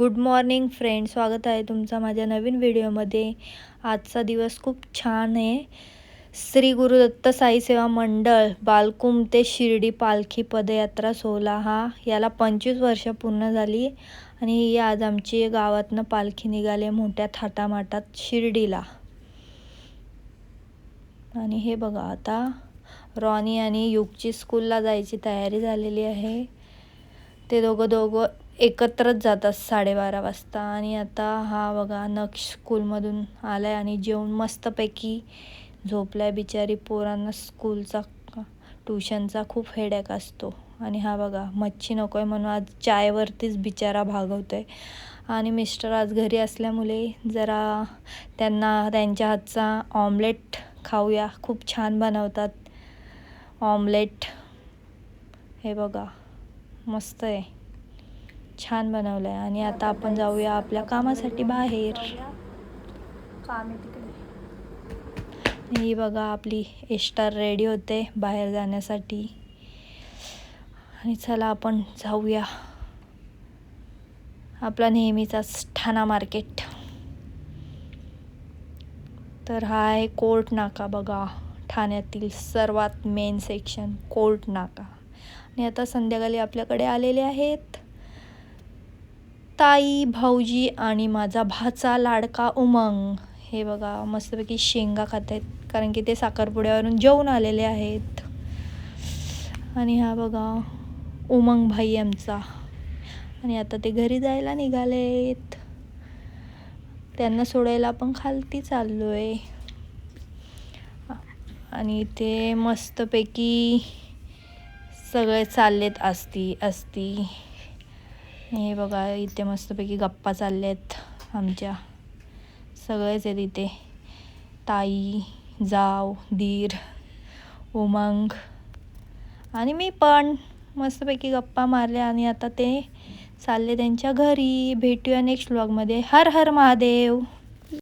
Good morning friend, स्वागत आहे तुमचा माझ्या नवीन व्हिडिओमध्ये। आजचा दिवस खूप छान आहे। श्री गुरुदत्त साई सेवा मंडळ बालकुम ते शिर्डी पालखी पदयात्रा सोहळा याला 25 वर्ष पूर्ण झाली आणि ही आज आमची गावातनं पालखी निघाले मोठ्या थाटामाटात शिर्डीला। आणि हे बघा, आता रॉनी आणि युगची स्कूलला जायची तयारी झालेली आहे। ते दोघं एकत्रच जातात 12:30 वाजता। आणि आता हा बघा नक्ष स्कूलमधून आलाय आणि जेवून मस्तपैकी झोपलाय। बिचारी पोरांना स्कूलचा ट्युशनचा खूप हेडेक असतो। आणि हा बघा मच्छी नकोय म्हणून आज चायवरतीच बिचारा भागवतोय। आणि मिस्टर आज घरी असल्यामुळे जरा त्यांना त्यांच्या हातचा ऑमलेट खाऊया, खूप छान बनवतात ऑमलेट। हे बघा मस्त आहे, छान बनवलं आहे। आणि आता आपण जाऊया आपल्या कामासाठी बाहेर। काम आहे तिकडे। ही बघा आपली एस्टार रेडी होते बाहेर जाण्यासाठी। आणि चला आपण जाऊया आपला नेहमीचाच ठाणा मार्केट। तर हा आहे कोर्ट नाका बघा, ठाण्यातील सर्वात मेन सेक्शन कोर्ट नाका। आणि आता संध्याकाळी आपल्याकडे आलेले आहेत ताई, भाऊजी आणि माझा भाचा लाडका उमंग। हे बघा मस्तपैकी शेंगा खात आहेत, कारण की ते साखरपुड्यावरून जेवून आलेले आहेत। आणि हा बघा उमंग भाई आमचा। आणि आता ते घरी जायला निघालेत, त्यांना सोडायला आपण खालती चाललोय। आणि ते मस्तपैकी सगळे चाललेत असती। हे बघा इथे मस्तपैकी गप्पा चाललेत आमच्या, सगळेच आहेत इथे, ताई, जाव, दीर, उमंग आणि मी पण मस्तपैकी गप्पा मारल्या। आणि आता ते चालले त्यांच्या घरी। भेटूया नेक्स्ट व्लॉगमध्ये। हर हर महादेव।